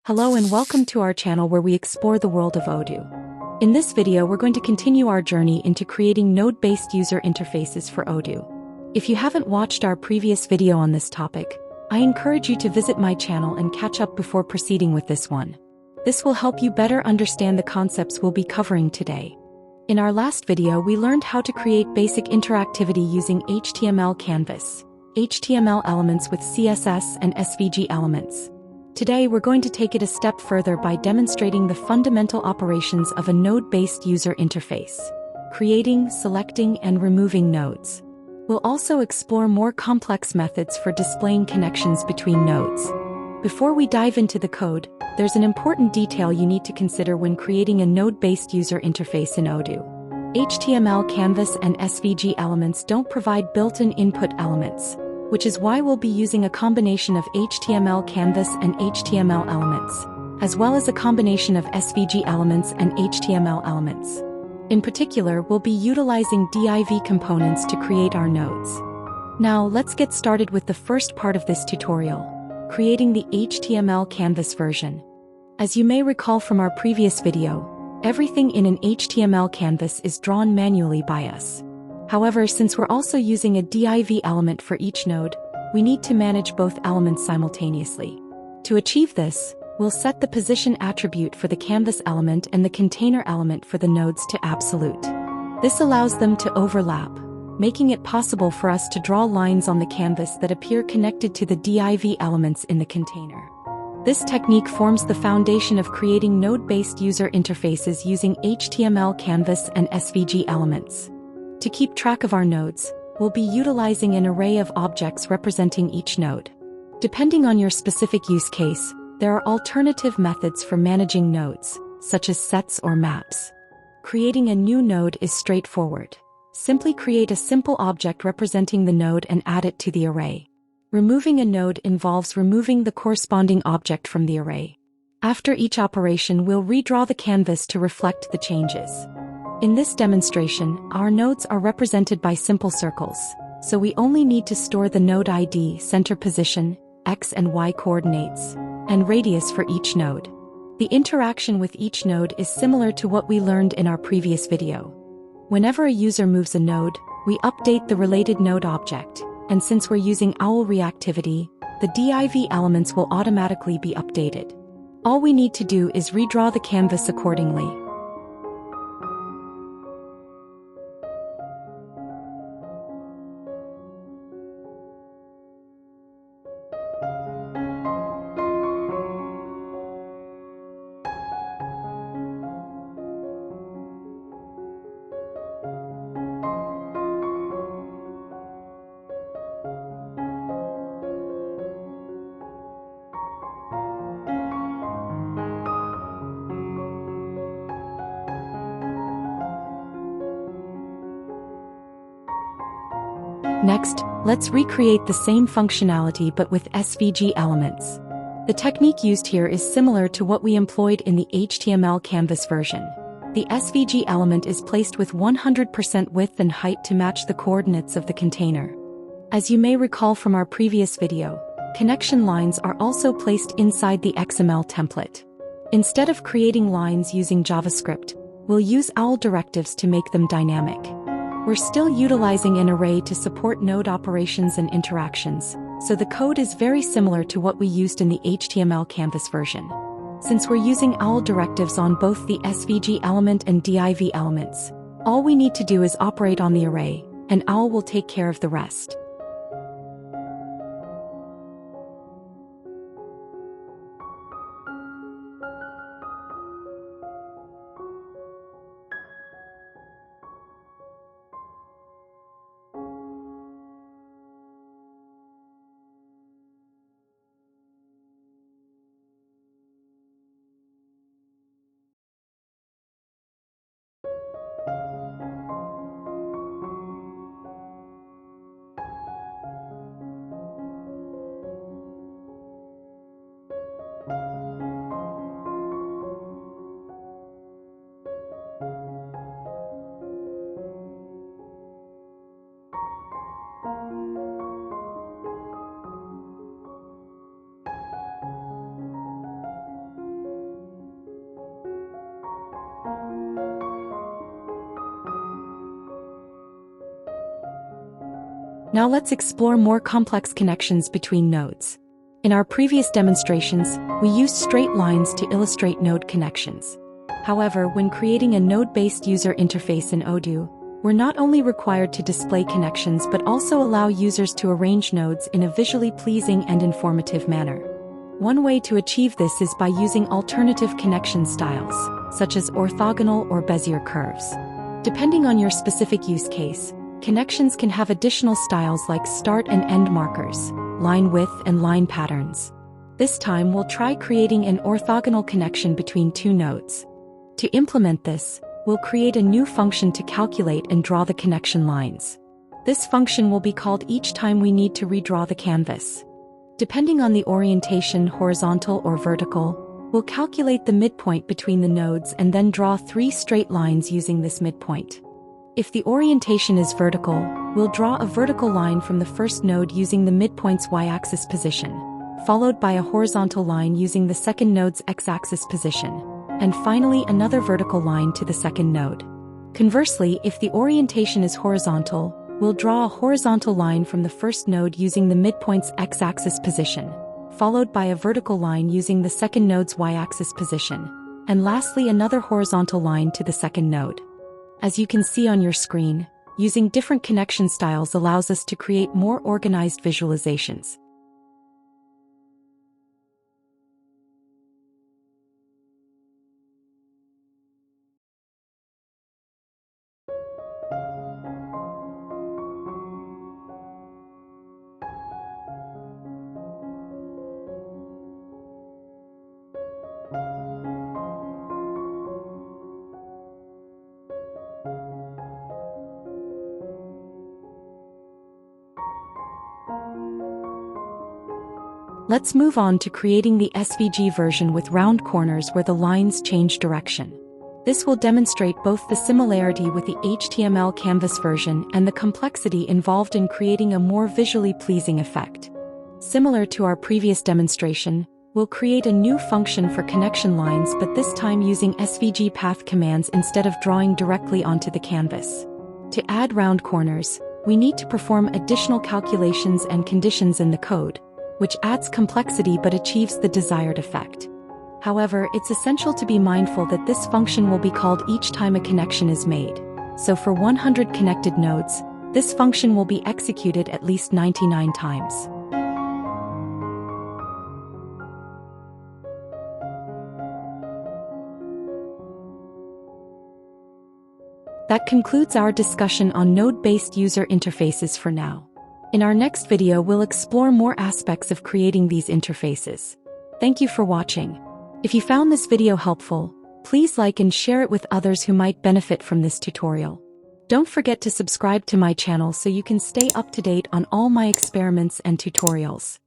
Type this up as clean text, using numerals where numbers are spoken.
Hello and welcome to our channel where we explore the world of Odoo. In this video we're going to continue our journey into creating node-based user interfaces for Odoo. If you haven't watched our previous video on this topic, I encourage you to visit my channel and catch up before proceeding with this one. This will help you better understand the concepts we'll be covering today. In our last video we learned how to create basic interactivity using HTML canvas, HTML elements with CSS and SVG elements. Today we're going to take it a step further by demonstrating the fundamental operations of a node-based user interface, creating, selecting, and removing nodes. We'll also explore more complex methods for displaying connections between nodes. Before we dive into the code, there's an important detail you need to consider when creating a node-based user interface in Odoo. HTML canvas and SVG elements don't provide built-in input elements, which is why we'll be using a combination of HTML canvas and HTML elements, as well as a combination of SVG elements and HTML elements. In particular, we'll be utilizing div components to create our nodes. Now, let's get started with the first part of this tutorial, creating the HTML canvas version. As you may recall from our previous video, everything in an HTML canvas is drawn manually by us. However, since we're also using a div element for each node, we need to manage both elements simultaneously. To achieve this, we'll set the position attribute for the canvas element and the container element for the nodes to absolute. This allows them to overlap, making it possible for us to draw lines on the canvas that appear connected to the div elements in the container. This technique forms the foundation of creating node-based user interfaces using HTML canvas and SVG elements. To keep track of our nodes, we'll be utilizing an array of objects representing each node. Depending on your specific use case, there are alternative methods for managing nodes, such as sets or maps. Creating a new node is straightforward. Simply create a simple object representing the node and add it to the array. Removing a node involves removing the corresponding object from the array. After each operation, we'll redraw the canvas to reflect the changes. In this demonstration, our nodes are represented by simple circles, so we only need to store the node ID, center position, x and y coordinates, and radius for each node. The interaction with each node is similar to what we learned in our previous video. Whenever a user moves a node, we update the related node object, and since we're using OWL reactivity, the div elements will automatically be updated. All we need to do is redraw the canvas accordingly. Next, let's recreate the same functionality but with SVG elements. The technique used here is similar to what we employed in the HTML canvas version. The SVG element is placed with 100% width and height to match the coordinates of the container. As you may recall from our previous video, connection lines are also placed inside the XML template. Instead of creating lines using JavaScript, we'll use OWL directives to make them dynamic. We're still utilizing an array to support node operations and interactions, so the code is very similar to what we used in the HTML canvas version. Since we're using OWL directives on both the SVG element and div elements, all we need to do is operate on the array, and OWL will take care of the rest. Now let's explore more complex connections between nodes. In our previous demonstrations, we used straight lines to illustrate node connections. However, when creating a node-based user interface in Odoo, we're not only required to display connections but also allow users to arrange nodes in a visually pleasing and informative manner. One way to achieve this is by using alternative connection styles, such as orthogonal or Bezier curves. Depending on your specific use case, connections can have additional styles like start and end markers, line width and line patterns. This time we'll try creating an orthogonal connection between two nodes. To implement this, we'll create a new function to calculate and draw the connection lines. This function will be called each time we need to redraw the canvas. Depending on the orientation, horizontal or vertical, we'll calculate the midpoint between the nodes and then draw 3 straight lines using this midpoint. If the orientation is vertical, we'll draw a vertical line from the first node using the midpoint's y-axis position, followed by a horizontal line using the second node's x-axis position, and finally another vertical line to the second node. Conversely, if the orientation is horizontal, we'll draw a horizontal line from the first node using the midpoint's x-axis position, followed by a vertical line using the second node's y-axis position, and lastly another horizontal line to the second node. As you can see on your screen, using different connection styles allows us to create more organized visualizations. Let's move on to creating the SVG version with round corners where the lines change direction. This will demonstrate both the similarity with the HTML canvas version and the complexity involved in creating a more visually pleasing effect. Similar to our previous demonstration, we'll create a new function for connection lines, but this time using SVG path commands instead of drawing directly onto the canvas. To add round corners, we need to perform additional calculations and conditions in the code, which adds complexity but achieves the desired effect. However, it's essential to be mindful that this function will be called each time a connection is made. So for 100 connected nodes, this function will be executed at least 99 times. That concludes our discussion on node-based user interfaces for now. In our next video, we'll explore more aspects of creating these interfaces. Thank you for watching. If you found this video helpful, please like and share it with others who might benefit from this tutorial. Don't forget to subscribe to my channel so you can stay up to date on all my experiments and tutorials.